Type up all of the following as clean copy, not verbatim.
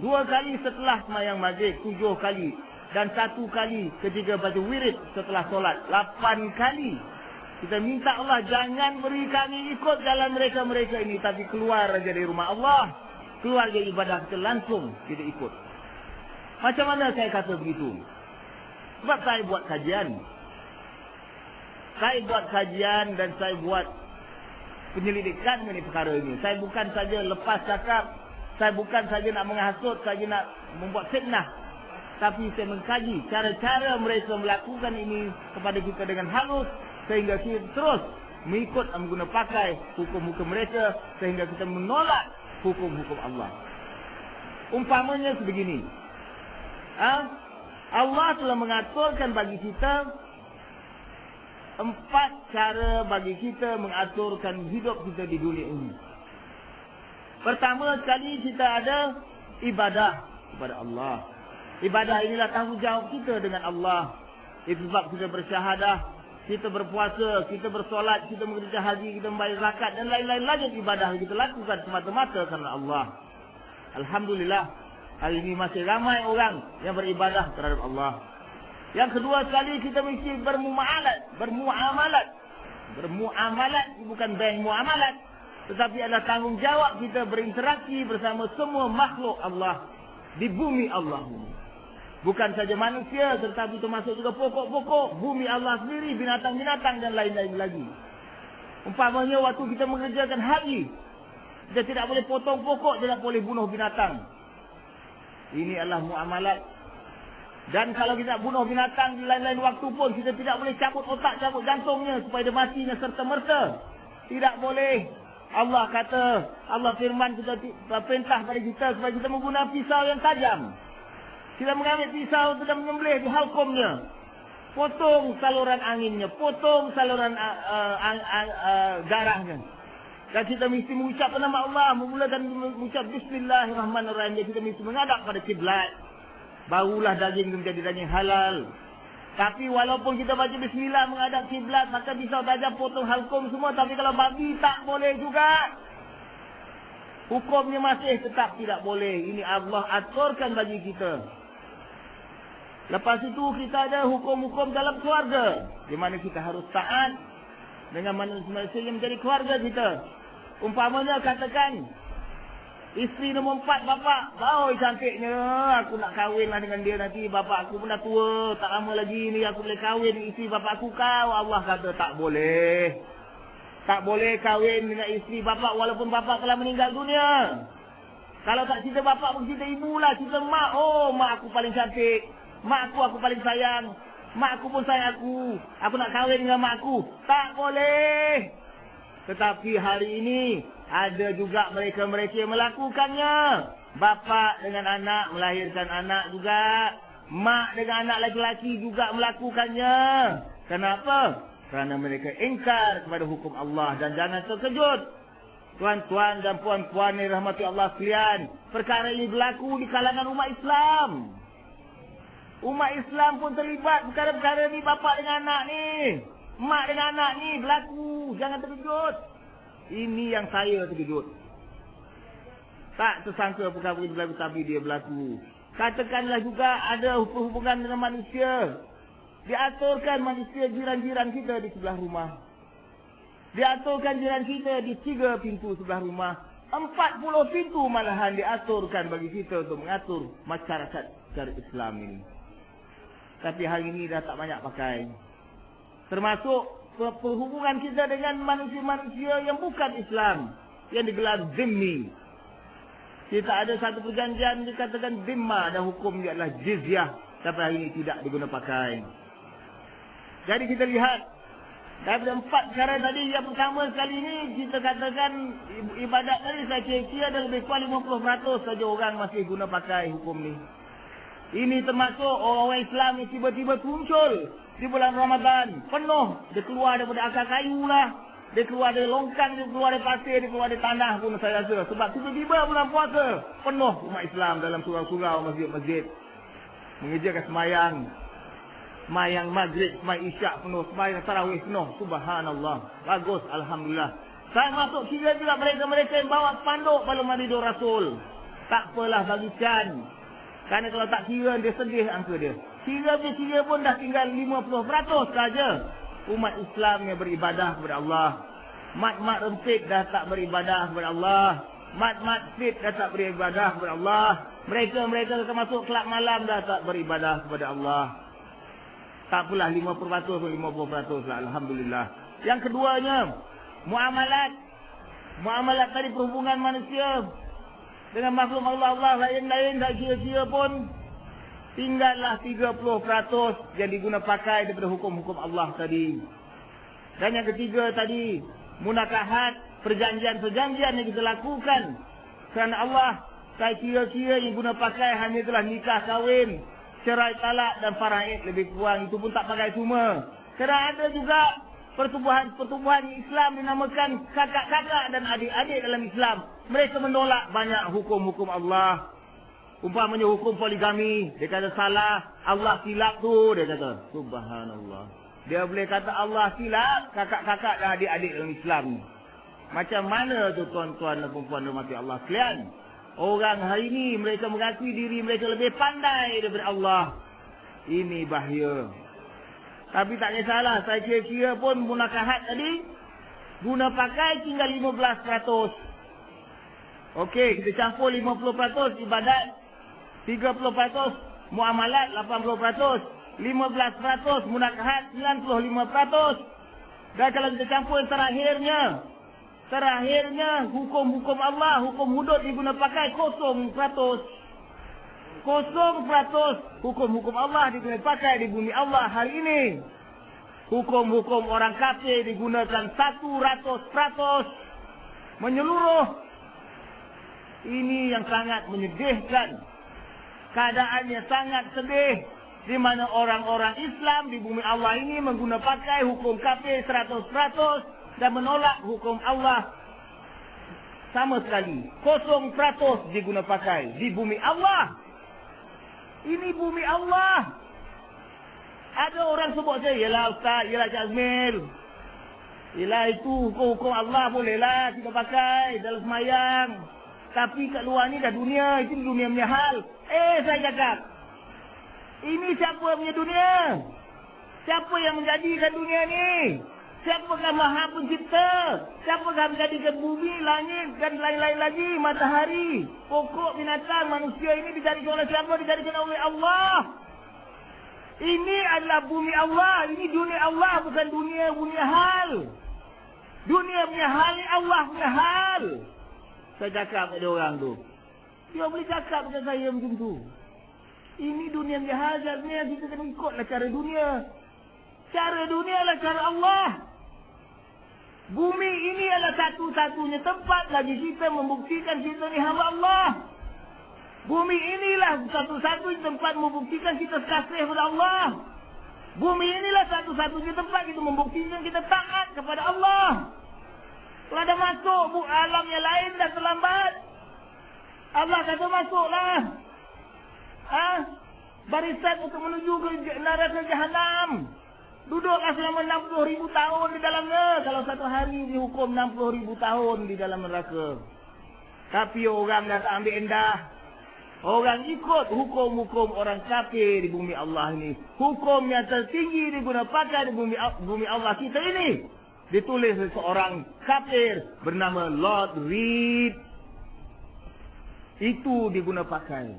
2 kali setelah sembahyang maghrib, 7 kali. Dan 1 kali ketika baca wirid setelah solat, 8 kali. Kita minta Allah jangan beri kami ikut jalan mereka-mereka ini, tapi keluar aja dari rumah Allah, keluar dari ibadah kita, langsung kita ikut. Macam mana saya kata begitu? Sebab saya buat kajian. Saya buat kajian dan saya buat penyelidikan mengenai perkara ini. Saya bukan saja lepas cakap, saya bukan saja nak menghasut, saja nak membuat fitnah, tapi saya mengkaji cara-cara mereka melakukan ini kepada kita dengan halus, sehingga kita terus mengikut mengguna pakai hukum-hukum mereka, sehingga kita menolak hukum-hukum Allah. Umpamanya sebegini, Allah telah mengaturkan bagi kita 4 cara bagi kita mengaturkan hidup kita di dunia ini. Pertama sekali kita ada ibadah kepada Allah. Ibadah inilah tanggungjawab kita dengan Allah. Itu sebab kita bersyahadah, kita berpuasa, kita bersolat, kita mengerjakan haji, kita membayar zakat dan lain-lain lagi ibadah yang kita lakukan semata-mata karena Allah. Alhamdulillah, hari ini masih ramai orang yang beribadah terhadap Allah. Yang kedua sekali kita mesti bermuamalat. Bermuamalat bukan bank muamalat, tetapi adalah tanggungjawab kita berinteraksi bersama semua makhluk Allah di bumi Allah ini. Bukan saja manusia, tetapi termasuk juga pokok-pokok, bumi Allah sendiri, binatang-binatang dan lain-lain lagi. Umpamanya waktu kita mengerjakan haji, kita tidak boleh potong pokok, tidak boleh bunuh binatang. Ini adalah muamalat. Dan kalau kita bunuh binatang di lain-lain waktu pun, kita tidak boleh cabut otak, cabut jantungnya supaya dia matinya serta-merta. Tidak boleh. Allah kata, Allah firman, kita perintah pada kita supaya kita menggunakan pisau yang tajam. Kita mengambil pisau dan menyembelih di halkumnya. Potong saluran anginnya, potong saluran darahnya. Dan kita mesti mengucap nama Allah, memulakan mengucap Bismillahirrahmanirrahim. Kita mesti menghadap pada kiblat. Barulah daging menjadi daging halal. Tapi walaupun kita baca bismillah menghadap kiblat, maka pisau tajam potong halkum semua. Tapi kalau babi tak boleh juga. Hukumnya masih tetap tidak boleh. Ini Allah aturkan bagi kita. Lepas itu kita ada hukum-hukum dalam keluarga, di mana kita harus taat dengan manusia yang menjadi keluarga kita. Umpamanya katakan, isteri nombor 4 bapak, oh cantiknya, aku nak kahwin lah dengan dia nanti. Bapak aku pun dah tua, tak lama lagi ni aku boleh kahwin dengan isteri bapak aku. Allah kata tak boleh. Tak boleh kahwin dengan isteri bapak walaupun bapak telah meninggal dunia. Kalau tak cerita bapak pun cerita ibu lah, cerita mak. Oh, mak aku paling cantik, mak aku paling sayang, mak aku pun sayang aku nak kahwin dengan mak aku. Tak boleh. Tetapi hari ini ada juga mereka-mereka yang melakukannya. Bapa dengan anak melahirkan anak juga. Mak dengan anak laki-laki juga melakukannya. Kenapa? Kerana mereka ingkar kepada hukum Allah. Dan jangan terkejut, tuan-tuan dan puan-puan yang rahmati Allah sekalian, perkara ini berlaku di kalangan umat Islam. Umat Islam pun terlibat perkara-perkara ni, bapa dengan anak ni, mak dengan anak ni berlaku. Jangan terkejut. Ini yang saya terkejut. Tak tersangka perkara ini berlaku, tapi dia berlaku. Katakanlah juga ada hubungan dengan manusia. Diaturkan manusia jiran-jiran kita di sebelah rumah. Diaturkan jiran kita di 3 pintu sebelah rumah. 40 pintu malahan diaturkan bagi kita untuk mengatur masyarakat secara Islam ini. Tapi hari ini dah tak banyak pakai. Termasuk perhubungan kita dengan manusia-manusia yang bukan Islam, yang digelar zimmi. Kita ada satu perjanjian dikatakan zimma dan hukumnya adalah jizyah, tapi hari ini tidak diguna pakai. Jadi kita lihat daripada 4 cara tadi, yang pertama sekali ini kita katakan ibadat tadi saya kira ada lebih kurang 50% saja orang masih guna pakai hukum ni. Ini termasuk orang Islam yang tiba-tiba muncul di bulan Ramadan, penuh. Dia keluar daripada akar kayu lah, dia keluar dari longkang, dia keluar dari pasir, dia keluar dari tanah pun saya rasa. Sebab tiba-tiba bulan puasa, penuh umat Islam dalam surau-surau, masjid-masjid, mengerjakan semayang maghrib, semayang isyak penuh, semayang tarawih penuh. Subhanallah, bagus, Alhamdulillah. Saya masuk kira juga mereka-mereka yang bawa spanduk pada Madidur Rasul. Tak apalah bagi Chan. Kerana kalau tak kira dia sedih angka dia. Kira pun dah tinggal 50% saja. Umat Islam yang beribadah kepada Allah. Mat-mat rempit dah tak beribadah kepada Allah. Mat-mat fit dah tak beribadah kepada Allah. Mereka termasuk kelab malam dah tak beribadah kepada Allah. Tak apalah 50% atau 50% lah. Alhamdulillah. Yang keduanya, muamalat. Muamalat tadi perhubungan manusia dengan makhluk Allah lain-lain tak kira-kira pun tinggallah 30% yang diguna pakai daripada hukum-hukum Allah tadi. Dan yang ketiga tadi, munakahat, perjanjian-perjanjian yang kita lakukan kerana Allah. Saya kira-kira yang guna pakai hanya itulah nikah kahwin, cerai talak dan faraid lebih kurang. Itu pun tak pakai semua. Kerana ada juga pertubuhan Islam dinamakan kakak-kakak dan adik-adik dalam Islam. Mereka menolak banyak hukum-hukum Allah. Umpamanya hukum poligami, dia kata salah, Allah silap tu, dia kata. Subhanallah. Dia boleh kata Allah silap, kakak-kakak dan adik-adik dalam Islam. Macam mana tu tuan-tuan dan puan-puan rahmati Allah sekalian? Orang hari ini mereka mengakui diri mereka lebih pandai daripada Allah. Ini bahaya. Tapi tak kisahlah, saya kira-kira pun munakahat tadi guna pakai tinggal 15%. Okey, kita campur 50% ibadat, 30% muamalat, 80%, 15% munakahat, 95%. Dan kalau kita campur terakhirnya hukum-hukum Allah, hukum hudud diguna pakai 0%. 0% hukum-hukum Allah diguna pakai di bumi Allah hari ini. Hukum-hukum orang kafir digunakan 100% menyeluruh. Ini yang sangat menyedihkan. Keadaannya sangat sedih di mana orang-orang Islam di bumi Allah ini mengguna pakai hukum kafir 100% dan menolak hukum Allah sama sekali. 0% diguna pakai di bumi Allah. Ini bumi Allah. Ada orang sebut saya, yalah Ustaz, yalah Cik Azmil, yalah itu hukum-hukum Allah bolehlah kita pakai dalam semayang. Tapi kat luar ni dah dunia, itu dunia punya hal. Saya cakap, ini siapa punya dunia? Siapa yang menjadikan dunia ni? Siapakah Maha Pencipta? Siapakah menjadikan bumi, langit dan lain-lain lagi, matahari, pokok, binatang, manusia ini dijadikan oleh siapa? Dijadikan oleh Allah. Ini adalah bumi Allah, ini dunia Allah, bukan dunia punya hal. Dunia punya hal ni Allah punya hal. Saya cakap pada orang tu, dia boleh cakap dengan saya macam tu. Ini dunia punya hal, jadinya kita kena ikutlah cara dunia. Cara dunia adalah cara Allah. Bumi ini adalah satu-satunya tempat bagi kita membuktikan kita ni hamba Allah. Bumi inilah satu-satunya tempat membuktikan kita kasih kepada Allah. Bumi inilah satu-satunya tempat kita membuktikan kita taat kepada Allah. Kalau ada masuk alam yang lain dah terlambat. Allah kata masuklah. Barisan untuk menuju ke neraka Jahannam. Duduklah selama 60,000 tahun di dalamnya. Kalau satu hari dihukum 60,000 tahun di dalam neraka. Tapi orang dah tak ambil endah. Orang ikut hukum-hukum orang kafir di bumi Allah ini. Hukum yang tertinggi diguna pakai di bumi Allah kita ini. Ditulis oleh seorang kafir bernama Lord Reed. Itu diguna pakai.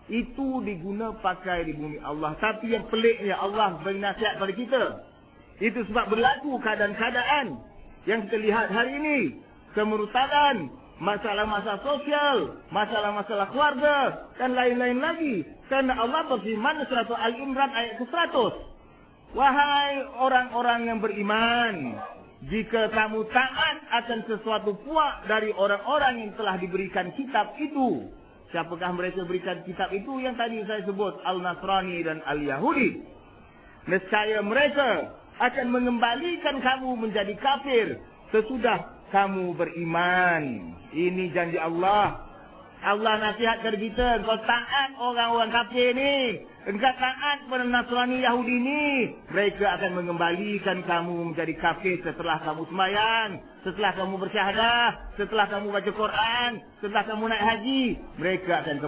Itu diguna pakai di bumi Allah. Tapi yang peliknya Allah beri nasihat pada kita. Itu sebab berlaku keadaan-keadaan yang kita lihat hari ini. Kemurtadan, masalah-masalah sosial, masalah-masalah keluarga dan lain-lain lagi. Karena Allah berfirman surat Al-Imran ayat ke-100. Wahai orang-orang yang beriman, jika kamu taat akan sesuatu puak dari orang-orang yang telah diberikan kitab itu. Siapakah mereka berikan kitab itu? Yang tadi saya sebut, Al-Nasrani dan Al-Yahudi. Nescaya mereka akan mengembalikan kamu menjadi kafir sesudah kamu beriman. Ini janji Allah. Allah nasihat kepada kita, engkau taat orang-orang kafir ni, engkau taat pada Nasrani Yahudi ni, mereka akan mengembalikan kamu menjadi kafir setelah kamu sembahyang, setelah kamu bersyahadah, setelah kamu baca Quran, setelah kamu naik haji, mereka akan